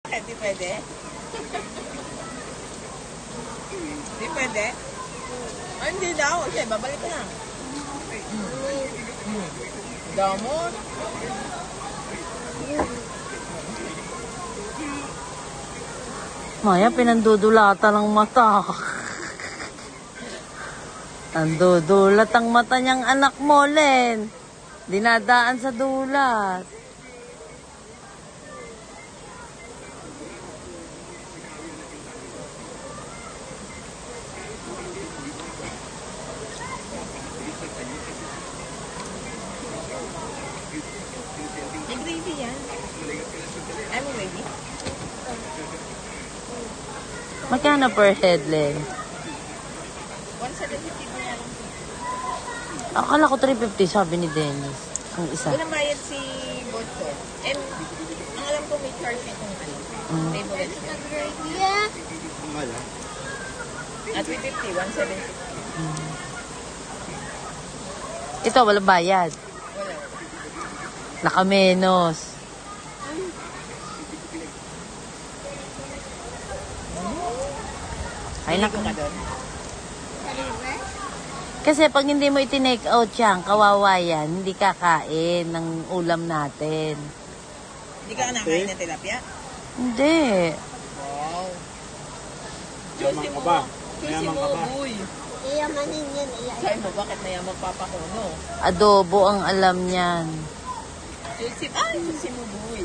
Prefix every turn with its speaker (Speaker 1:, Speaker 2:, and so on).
Speaker 1: Hindi pwede? Hindi pwede? Ay, hindi daw. Sige, babalik ka na. Damo.
Speaker 2: Maya, pinandudulatan ng mata. Nandudulat ang mata niyang anak mo, Len. Dinadaan sa dulat.
Speaker 1: May gravy yan. I'm ready.
Speaker 2: Magkano per head, Len?
Speaker 1: 1,750 na yan.
Speaker 2: Akala ko 350, sabi ni Dennis. Ang isa.
Speaker 1: Unang bayad si Boto. And, ang alam ko may charge itong ano. Table and chair. At 350, 1,750.
Speaker 2: Ito, walang bayad.
Speaker 1: Wala.
Speaker 2: Nakamenos. Ay,
Speaker 1: Hindi ko ka doon.
Speaker 2: Kasi pag hindi mo itinake out yan, kawawa yan, hindi kakain ng ulam natin.
Speaker 1: Hindi ka nakain ng tilapia?
Speaker 2: Hindi.
Speaker 1: Wow. Juicy mo ba? Juicy mo, boy.
Speaker 3: Iyamanin yan,
Speaker 1: Sabi mo, bakit mayamang papa ko, no?
Speaker 2: Adobo ang alam niyan.
Speaker 1: Juicy mo, boy.